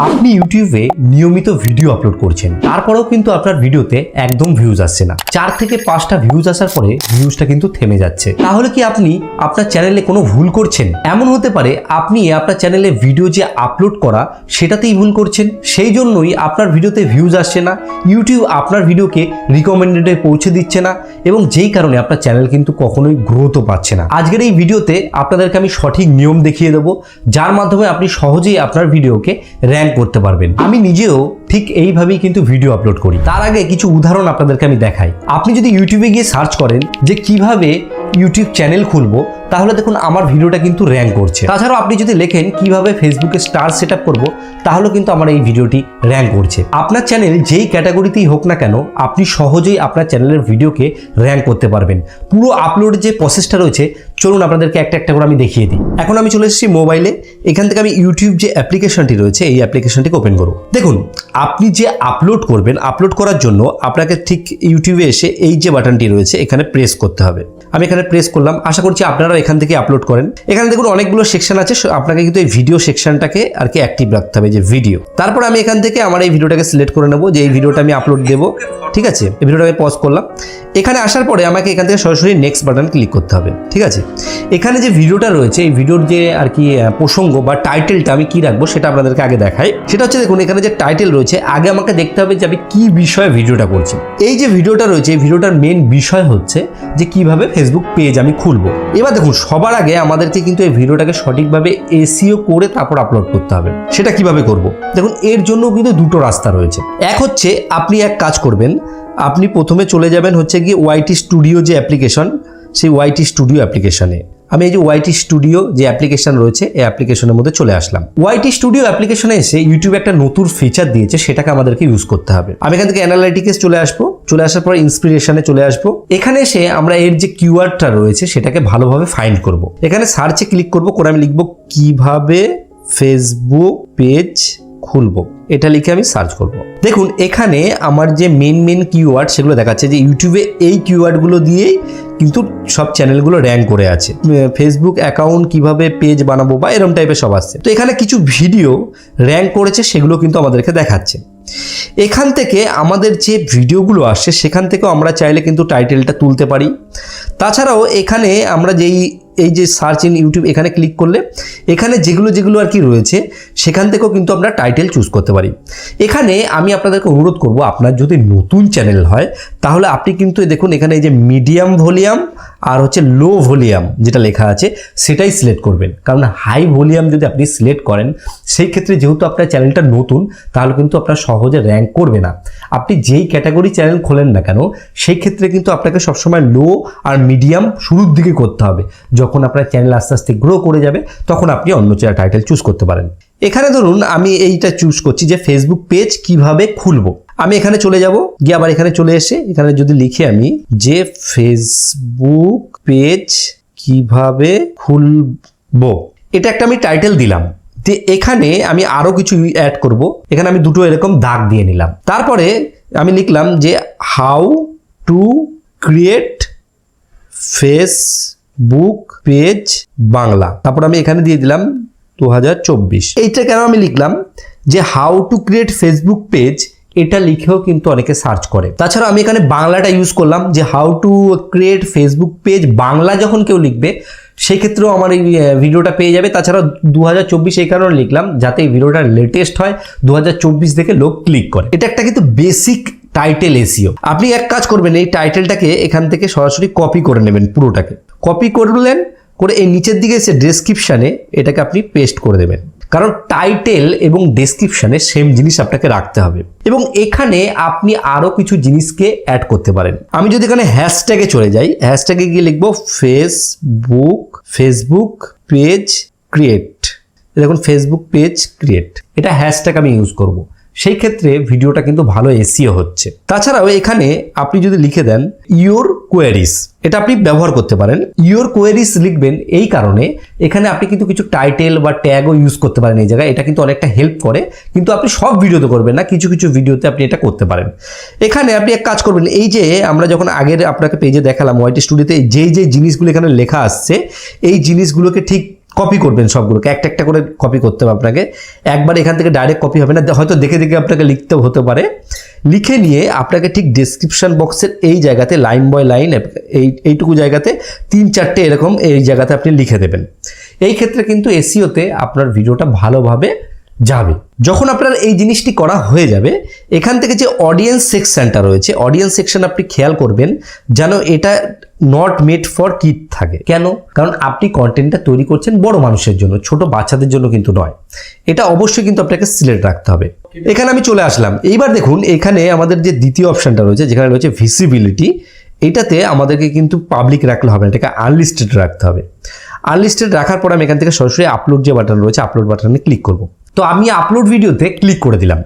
আপনি ইউটিউবে নিয়মিত ভিডিও আপলোড করছেন, তারপরেও কিন্তু আপনার ভিডিওতে একদম ভিউজ আসছে না। 4 থেকে 5টা ভিউজ আসার পরে ভিউজটা কিন্তু থেমে যাচ্ছে। তাহলে কি আপনি আপনার চ্যানেলে কোনো ভুল করছেন? এমন হতে পারে আপনি আপনার চ্যানেলে ভিডিও যে আপলোড করা সেটাতেই ভুল করছেন, সেই জন্যই আপনার ভিডিওতে ভিউজ আসছে না, ইউটিউব আপনার ভিডিওকে রিকমেন্ডেডে পৌঁছে দিচ্ছে না, এবং যেই কারণে আপনার চ্যানেল কিন্তু কখনোই গ্রোথও পাচ্ছে না। আজকের এই ভিডিওতে আপনাদেরকে আমি সঠিক নিয়ম দেখিয়ে দেবো, যার মাধ্যমে আপনি সহজেই আপনার ভিডিওকে র্যাঙ্ক করতে পারবেন। আমি নিজেও ঠিক এইভাবেই কিন্তু ভিডিও আপলোড করি। তার আগে কিছু উদাহরণ আপনাদেরকে আমি দেখাই। আপনি যদি ইউটিউবে গিয়ে সার্চ করেন যে কিভাবে ইউটিউব চ্যানেল খুলবো, তাহলে দেখুন আমার ভিডিওটা কিন্তু র্যাঙ্ক করছে। তাছাড়াও আপনি যদি লেখেন কিভাবে ফেসবুকে স্টার সেট আপ করবো, তাহলে কিন্তু আমার এই ভিডিওটি র্যাঙ্ক করছে। আপনার চ্যানেল যেই ক্যাটাগরিতেই হোক না কেন, আপনি সহজেই আপনার চ্যানেলের ভিডিওকে র্যাঙ্ক করতে পারবেন। পুরো আপলোড যে প্রসেসটা রয়েছে, চলুন আপনাদেরকে একটা একটা করে আমি দেখিয়ে দিই। এখন আমি চলে এসেছি মোবাইলে। এখান থেকে আমি ইউটিউব যে অ্যাপ্লিকেশনটি রয়েছে, এই অ্যাপ্লিকেশনটিকে ওপেন করব। দেখুন, আপনি যে আপলোড করবেন, আপলোড করার জন্য আপনাকে ঠিক ইউটিউবে এসে এই যে বাটনটি রয়েছে এখানে প্রেস করতে হবে। আমি এখানে প্রেস করলাম। আশা করছি আপনারা এখান থেকে আপলোড করেন। এখানে দেখুন অনেকগুলো সেকশন আছে, আপনাকে কিন্তু এই ভিডিও সেকশনটাকে আর কি অ্যাক্টিভ রাখতে হবে, যে ভিডিও। তারপর আমি এখান থেকে আমার এই ভিডিওটাকে সিলেক্ট করে নেব, যে এই ভিডিওটা আমি আপলোড দেবো। ঠিক আছে, এই ভিডিওটাকে পজ করলাম। এখানে আসার পরে আমাকে এখান থেকে সরাসরি নেক্সট বাটন ক্লিক করতে হবে। ঠিক আছে, এখানে যে ভিডিওটা রয়েছে, এই ভিডিওর যে আর কি প্রসঙ্গ বা টাইটেলটা আমি কি রাখবো সেটা আপনাদেরকে আগে দেখাই। সেটা হচ্ছে, দেখুন এখানে যে টাইটেল রয়েছে, আগে আমাকে দেখতে হবে যে আমি কি বিষয়ে ভিডিওটা করছি। এই যে ভিডিওটা রয়েছে, এই ভিডিওটার মেন বিষয় হচ্ছে যে কিভাবে ফেসবুক পেজ আমি খুলবো। এবার দেখুন, সবার আগে আমাদেরকে কিন্তু এই ভিডিওটাকে সঠিকভাবে এসইও করে তারপর আপলোড করতে হবে। সেটা কিভাবে করব? দেখুন, এর জন্য কিন্তু দুটো রাস্তা রয়েছে। এক হচ্ছে, আপনি এক কাজ করবেন, আপনি প্রথমে চলে যাবেন হচ্ছে কি ওয়াইটি স্টুডিও যে অ্যাপ্লিকেশন, সেই ওয়াইটি স্টুডিও অ্যাপ্লিকেশনে। আমি এই যে ওয়াইটি স্টুডিও যে অ্যাপ্লিকেশন রয়েছে, এই অ্যাপ্লিকেশনের মধ্যে চলে আসলাম। ওয়াইটি স্টুডিও অ্যাপ্লিকেশনে এসে ইউটিউব একটা নতুন ফিচার দিয়েছে, সেটাকে আমাদেরকে ইউজ করতে হবে। আমি এখান থেকে অ্যানালাইটিক্সে চলে আসবো। চলে আসার পর ইন্সপিরেশনে চলে আসবো। এখানে এসে আমরা এর যে কিওয়ার্ডটা রয়েছে সেটাকে ভালোভাবে ফাইন্ড করব। এখানে সার্চে ক্লিক করব, করে আমি লিখবো কিভাবে ফেসবুক পেজ খুলবো। এটা লিখে আমি সার্চ করব। দেখুন, এখানে আমার যে মেন কিওয়ার্ড সেগুলো দেখাচ্ছে, যে ইউটিউবে এই কিওয়ার্ডগুলো দিয়েই কিন্তু সব চ্যানেলগুলো র্যাঙ্ক করে আছে। ফেসবুক অ্যাকাউন্ট কিভাবে পেজ বানাবো বা এরকম টাইপের সব আসছে। তো এখানে কিছু ভিডিও র্যাঙ্ক করেছে, সেগুলো কিন্তু আমাদেরকে দেখাচ্ছে। এখান থেকে আমাদের যে ভিডিওগুলো আসছে সেখান থেকেও আমরা চাইলে কিন্তু টাইটেলটা তুলতে পারি। তাছাড়াও এখানে আমরা এই যে সার্চ ইন ইউটিউব, এখানে ক্লিক করলে এখানে যেগুলো আর কি রয়েছে সেখান থেকেও কিন্তু আমরা টাইটেল চুজ করতে পারি। এখানে আমি আপনাদেরকে অনুরোধ করব, আপনার যদি নতুন চ্যানেল হয় তাহলে আপনি কিন্তু দেখুন এখানে এই যে মিডিয়াম ভলিউম আর হচ্ছে লো ভলিউম যেটা লেখা আছে সেটাই সিলেক্ট করবেন। কারণ হাই ভলিউম যদি আপনি সিলেক্ট করেন, সেই ক্ষেত্রে যেহেতু আপনার চ্যানেলটা নতুন, তাহলে কিন্তু আপনার সহজে র্যাঙ্ক করবে না। আপনি যেই ক্যাটাগরি চ্যানেল খোলেন না কেন, সেই ক্ষেত্রে কিন্তু আপনাকে সবসময় লো আর মিডিয়াম শুরুর দিকে করতে হবে। যখন আপনার চ্যানেল আস্তে আস্তে গ্রো করে যাবে, তখন আপনি অন্য টাইটেল চুজ করতে পারেন। এখানে ধরুন আমি এইটা চুজ করছি যে ফেসবুক পেজ কিভাবে খুলবো। আমি এখানে চলে যাব, গিয়ে আবার এখানে চলে এসে এখানে যদি লিখি আমি যে ফেসবুক পেজ কিভাবে খুলবো, এটা একটা আমি টাইটেল দিলাম। যে এখানে আমি আরো কিছু অ্যাড করব। এখানে আমি দুটো এরকম দাগ দিয়ে নিলাম। তারপরে আমি লিখলাম যে how to create Facebook page Bangla. তারপর আমি এখানে দিয়ে দিলাম 2024। এইটা কেন আমি লিখলাম যে how to create Facebook page, এটা লিখেও কিন্তু অনেকে সার্চ করে। তাছাড়া আমি এখানে বাংলাটা ইউজ করলাম, যে how to create Facebook page Bangla যখন কেউ লিখবে সেই ক্ষেত্রেও আমার এই ভিডিওটা পেয়ে যাবে। তাছাড়া 2024 এই কারণে লিখলাম যাতে এই ভিডিওটা লেটেস্ট হয়, 2024 দেখে লোক ক্লিক করে। এটা একটা কিন্তু বেসিক টাইটেল এসইও। আপনি এক কাজ করবেন, এই টাইটেলটাকে এখান থেকে সরাসরি কপি করে নেবেন, পুরোটাকে কপি করলেন, করে এই নিচের দিকে এসে ডেসক্রিপশানে এটাকে আপনি পেস্ট করে দেবেন। কারণ টাইটেল এবং ডেসক্রিপশানে সেম জিনিস আপনাকে রাখতে হবে। এবং এখানে আপনি আরো কিছু জিনিসকে অ্যাড করতে পারেন। আমি যদি এখানে হ্যাশট্যাগে চলে যাই, হ্যাশট্যাগে গিয়ে লিখবো ফেসবুক পেজ ক্রিয়েট। দেখুন ফেসবুক পেজ ক্রিয়েট, এটা হ্যাশট্যাগ আমি ইউজ করব। সেই ক্ষেত্রে ভিডিওটা কিন্তু ভালো এসইও হচ্ছে। তাছাড়াও এখানে আপনি যদি লিখে দেন ইওর কোয়েরিজ, এটা আপনি ব্যবহার করতে পারেন। ইওর কোয়েরিজ লিখবেন এই কারণে, এখানে আপনি কিন্তু কিছু টাইটেল বা ট্যাগও ইউজ করতে পারেন এই জায়গায়। এটা কিন্তু অনেকটা হেল্প করে, কিন্তু আপনি সব ভিডিওতে করবেন না, কিছু কিছু ভিডিওতে আপনি এটা করতে পারেন। এখানে আপনি এক কাজ করবেন, এই যে আমরা যখন আগের আপনাকে পেজে দেখালাম ওয়াইটি স্টুডিওতে যেই জিনিসগুলো এখানে লেখা আসছে, এই জিনিসগুলোকে ঠিক কপি করবেন সবগুলোকে, একটা একটা করে কপি করতে হবে আপনাকে। একবার এখান থেকে ডাইরেক্ট কপি হবে না, হয়তো দেখে দেখে আপনাকে লিখতেও হতে পারে। লিখে নিয়ে আপনাকে ঠিক ডেসক্রিপশন বক্সের এই জায়গাতে লাইন বাই লাইন এইটুকু জায়গাতে 3-4টে এরকম এই জায়গাতে আপনি লিখে দেবেন। এই ক্ষেত্রে কিন্তু এসইওতে আপনার ভিডিওটা ভালোভাবে যাবে। যখন আপনার এই জিনিসটি করা হয়ে যাবে, এখান থেকে যে অডিয়েন্স সেকশনটা রয়েছে, অডিয়েন্স সেকশন আপনি খেয়াল করবেন যেন এটা নট মেড ফর কিড থাকে। কেন? কারণ আপনি কন্টেন্টটা তৈরি করছেন বড় মানুষের জন্য, ছোট বাচ্চাদের জন্য কিন্তু নয়। এটা অবশ্যই কিন্তু আপনাকে সিলেক্ট রাখতে হবে। এখানে আমি চলে আসলাম। এইবার দেখুন এখানে আমাদের যে দ্বিতীয় অপশনটা রয়েছে, যেখানে রয়েছে ভিজিবিলিটি, এটাতে আমাদেরকে কিন্তু পাবলিক রাখলে হবে না, এটাকে আনলিস্টেড রাখতে হবে। আনলিস্টেড রাখার পর আমি এখান থেকে সরাসরি আপলোড যে বাটন রয়েছে, আপলোড বাটনে ক্লিক করব। তো আমি আপলোড ভিডিওতে ক্লিক করে দিলাম।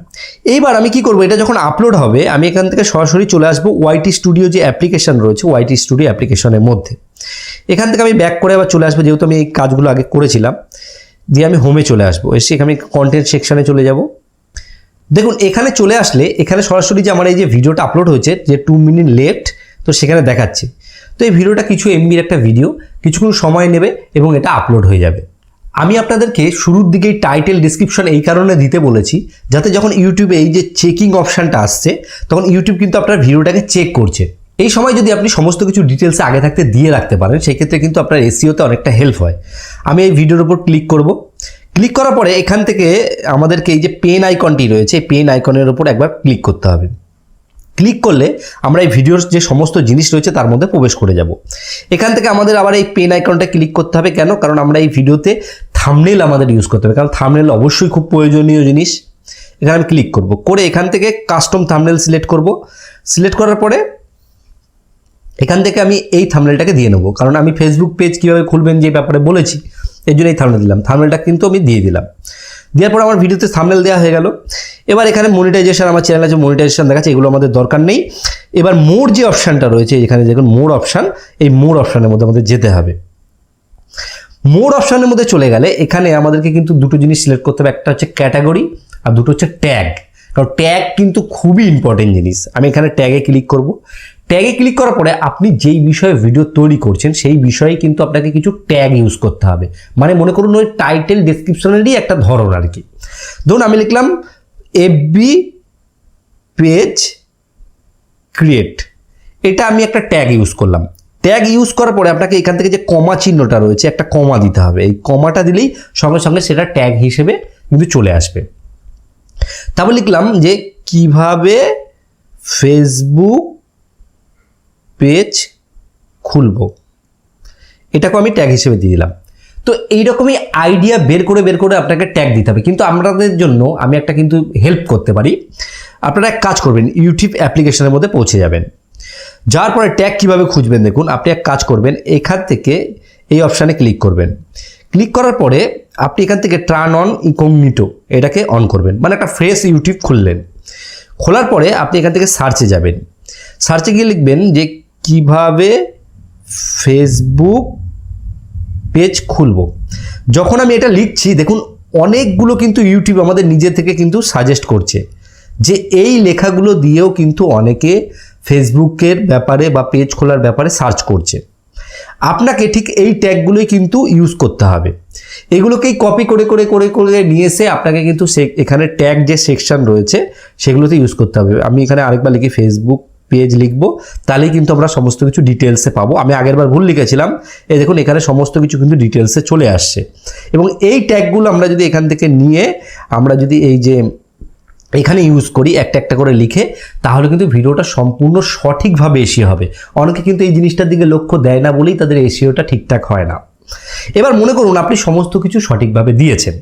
এইবার আমি কি করব, এটা যখন আপলোড হবে আমি এখান থেকে সরাসরি চলে আসবো ওয়াইটি স্টুডিও যে অ্যাপ্লিকেশন রয়েছে, ওয়াইটি স্টুডিও অ্যাপ্লিকেশনের মধ্যে। এখান থেকে আমি ব্যাক করে আবার চলে আসবো, যেহেতু আমি এই কাজগুলো আগে করেছিলাম। দিয়ে আমি হোমে চলে আসবো, এসে আমি কন্টেন্ট সেকশনে চলে যাব। দেখুন এখানে চলে আসলে এখানে সরাসরি যে আমার এই যে ভিডিওটা আপলোড হয়েছে, যে 2 মিনিট লেফট, তো সেখানে দেখাচ্ছে। তো এই ভিডিওটা কিছু এমবির একটা ভিডিও, কিছুক্ষণ সময় নেবে এবং এটা আপলোড হয়ে যাবে। আমি আপনাদেরকে শুরুর দিকেই টাইটেল ডিসক্রিপশন এই কারণে দিতে বলেছি, যাতে যখন ইউটিউবে এই যে চেকিং অপশানটা আসছে, তখন ইউটিউব কিন্তু আপনার ভিডিওটাকে চেক করছে। এই সময় যদি আপনি সমস্ত কিছু ডিটেলসে আগে থাকতে দিয়ে রাখতে পারেন, সেই ক্ষেত্রে কিন্তু আপনার এসইওতে অনেকটা হেল্প হয়। আমি এই ভিডিওর উপর ক্লিক করব। ক্লিক করার পরে এখান থেকে আমাদেরকে এই যে পেন আইকনটি রয়েছে, এই পেন আইকনের উপর একবার ক্লিক করতে হবে। ক্লিক করলে আমরা এই ভিডিওর যে সমস্ত জিনিস রয়েছে তার মধ্যে প্রবেশ করে যাব। এখান থেকে আমাদের আবার এই পেন আইকনটা ক্লিক করতে হবে। কেন? কারণ আমরা এই ভিডিওতে থাম্বনেল আমাদের ইউজ করতে হবে, কারণ থাম্বনেল অবশ্যই খুব প্রয়োজনীয় জিনিস। এখানে আমি ক্লিক করব, করে এখান থেকে কাস্টম থাম্বনেল সিলেক্ট করব। সিলেক্ট করার পরে এখান থেকে আমি এই থাম্বনেলটাকে দিয়ে নেব, কারণ আমি ফেসবুক পেজ কীভাবে খুলবেন যে ব্যাপারে বলেছি, এই জন্য এই থাম্বনেল দিলাম। থাম্বনেলটা কিন্তু আমি দিয়ে দিলাম। দেওয়ার পর আমার ভিডিওতে থাম্বনেল দেওয়া হয়ে গেল। এবার এখানে মনিটাইজেশন, আমার চ্যানেলে যে মনিটাইজেশন দেখাচ্ছে এগুলো আমাদের দরকার নেই। এবার মোর যে অপশানটা রয়েছে, এখানে দেখুন মোর অপশান, এই মোর অপশানের মধ্যে আমাদের যেতে হবে। মোর অপশানের মধ্যে চলে গেলে এখানে আমাদেরকে কিন্তু দুটো জিনিস সিলেক্ট করতে হবে, একটা হচ্ছে ক্যাটাগরি আর দুটো হচ্ছে ট্যাগ। কারণ ট্যাগ কিন্তু খুবই ইম্পর্টেন্ট জিনিস। আমি এখানে ট্যাগে ক্লিক করব। ট্যাগে ক্লিক করার পরে আপনি যেই বিষয়ে ভিডিও তৈরি করছেন সেই বিষয়ে কিন্তু আপনাকে কিছু ট্যাগ ইউজ করতে হবে। মানে মনে করুন ওই টাইটেল ডেসক্রিপশনেরই একটা ধরন আর কি। ধরুন আমি লিখলাম এফবি পেজ ক্রিয়েট, এটা আমি একটা ট্যাগ ইউজ করলাম। ট্যাগ ইউজ করার পরে আপনাকে এখান থেকে যে কমা চিহ্নটা রয়েছে, একটা কমা দিতে হবে। এই কমাটা দিলেই সঙ্গে সঙ্গে সেটা ট্যাগ হিসেবে কিন্তু চলে আসবে। তারপর লিখলাম যে কিভাবে ফেসবুক পেজ খুলবো, এটাকে আমি ট্যাগ হিসেবে দিয়ে দিলাম। তো এইরকমই আইডিয়া বের করে আপনাকে ট্যাগ দিতে হবে। কিন্তু আপনাদের জন্য আমি একটা কিন্তু হেল্প করতে পারি। আপনারা এক কাজ করবেন, ইউটিউব অ্যাপ্লিকেশনের মধ্যে পৌঁছে যাবেন। যাওয়ার পরে ট্যাগ কিভাবে খুঁজবেন দেখুন, আপনি এক কাজ করবেন, এখান থেকে এই অপশানে ক্লিক করবেন। ক্লিক করার পরে আপনি এখান থেকে টার্ন অন ইনকগনিটো এটাকে অন করবেন, মানে একটা ফ্রেশ ইউটিউব খুললেন। খোলার পরে আপনি এখান থেকে সার্চে যাবেন। সার্চে গিয়ে লিখবেন যে কিভাবে ফেসবুক পেজ খুলবো। যখন আমি এটা লিখছি দেখুন অনেকগুলো কিন্তু ইউটিউব আমাদের নিজে থেকে কিন্তু সাজেস্ট করছে যে এই লেখাগুলো দিয়েও কিন্তু অনেকে ফেসবুকের ব্যাপারে বা পেজ খোলার ব্যাপারে সার্চ করছে। আপনাকে ঠিক এই ট্যাগগুলোই কিন্তু ইউজ করতে হবে। এগুলোকেই কপি করে নিয়ে এসে আপনাকে কিন্তু এখানে ট্যাগ যে সেকশন রয়েছে সেগুলোতে ইউজ করতে হবে। আমি এখানে আরেকবার লিখি ফেসবুক পেজ লিখবো, তাহলেই কিন্তু আমরা সমস্ত কিছু ডিটেলসে পাবো। আমি আগেরবার ভুল লিখেছিলাম, এই দেখুন এখানে সমস্ত কিছু কিন্তু ডিটেলসে চলে আসছে। এবং এই ট্যাগগুলো আমরা যদি এখান থেকে নিয়ে আমরা যদি এই যে এখানে ইউজ করি একটা একটা করে লিখে, তাহলে কিন্তু ভিডিওটা সম্পূর্ণ সঠিকভাবে এসিও হবে। অনেকে কিন্তু এই জিনিসটার দিকে লক্ষ্য দেয় না বলেই তাদের এসিওটা ঠিকঠাক হয় না। এবার মনে করুন আপনি সমস্ত কিছু সঠিকভাবে দিয়েছেন।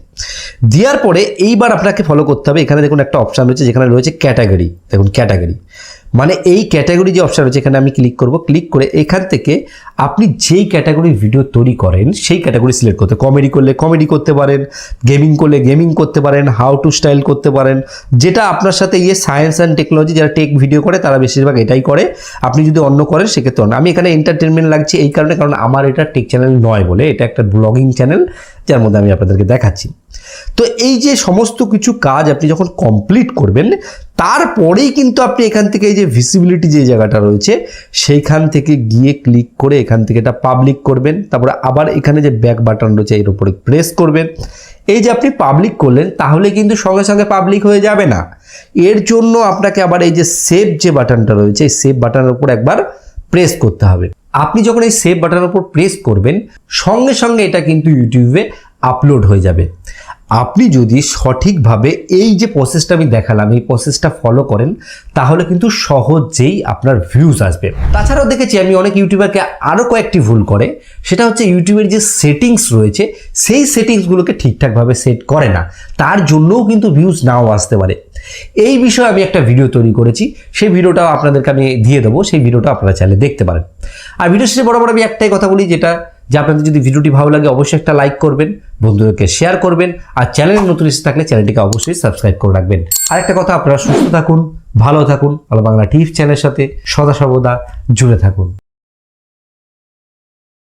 দেওয়ার পরে এইবার আপনাকে ফলো করতে হবে। এখানে দেখুন একটা অপশান রয়েছে যেখানে রয়েছে ক্যাটাগরি। দেখুন ক্যাটাগরি মানে এই ক্যাটাগরি যে অপশান রয়েছে এখানে আমি ক্লিক করব। ক্লিক করে এখান থেকে আপনি যেই ক্যাটাগরির ভিডিও তৈরি করেন সেই ক্যাটাগরি সিলেক্ট করতে, কমেডি করলে কমেডি করতে পারেন, গেমিং করলে গেমিং করতে পারেন, হাউ টু স্টাইল করতে পারেন, যেটা আপনার সাথে সায়েন্স অ্যান্ড টেকনোলজি যারা টেক ভিডিও করে তারা বেশিরভাগ এটাই করে। আপনি যদি অন্য করেন সেক্ষেত্রে অন্য। আমি এখানে এন্টারটেনমেন্ট লাগছে এই কারণে, কারণ আমার এটা টেক চ্যানেল নয় বলে, এটা একটা ব্লগিং চ্যানেল যার মধ্যে আমি আপনাদেরকে দেখাচ্ছি। তো এই যে সমস্ত কিছু কাজ আপনি যখন কমপ্লিট করবেন, তারপরেই কিন্তু আপনি এখান থেকে এই যে ভিজিবিলিটি যে জায়গাটা রয়েছে সেইখান থেকে গিয়ে ক্লিক করে এখান থেকে এটা পাবলিক করবেন। তারপরে আবার এখানে যে ব্যাক বাটন রয়েছে এর উপরে প্রেস করবেন। এই যে আপনি পাবলিক করলেন, তাহলে কিন্তু সঙ্গে সঙ্গে পাবলিক হয়ে যাবে না, এর জন্য আপনাকে আবার এই যে সেভ যে বাটনটা রয়েছে এই সেভ বাটনের উপর একবার প্রেস করতে হবে। আপনি যখন এই সেভ বাটনের উপর প্রেস করবেন, সঙ্গে সঙ্গে এটা কিন্তু ইউটিউবে আপলোড হয়ে যাবে। আপনি যদি সঠিকভাবে এই যে প্রসেসটা আমি দেখালাম এই প্রসেসটা ফলো করেন, তাহলে কিন্তু সহজেই আপনার ভিউজ আসবে। তাছাড়াও দেখেছি আমি অনেক ইউটিউবারকে আরও কয়েকটি ভুল করে, সেটা হচ্ছে ইউটিউবের যে সেটিংস রয়েছে সেই সেটিংসগুলোকে ঠিকঠাকভাবে সেট করে না, তার জন্যও কিন্তু ভিউজ নাও আসতে পারে। এই বিষয়ে আমি একটা ভিডিও তৈরি করেছি, সেই ভিডিওটাও আপনাদেরকে আমি দিয়ে দেবো, সেই ভিডিওটা আপনারা চাইলে দেখতে পারেন। আর ভিডিও শেষে বরাবর আমি একটাই কথা বলি, যেটা যে আপনাদের যদি ভিডিওটি ভালো লাগে অবশ্যই একটা লাইক করবেন, বন্ধুদেরকে শেয়ার করবেন, আর চ্যানেলে নতুন এসে থাকলে চ্যানেলটিকে অবশ্যই সাবস্ক্রাইব করে রাখবেন। আরেকটা কথা, আপনারা সুস্থ থাকুন, ভালো থাকুন, ভালো বাংলা টিপস চ্যানেলের সাথে সদা সর্বদা জুড়ে থাকুন।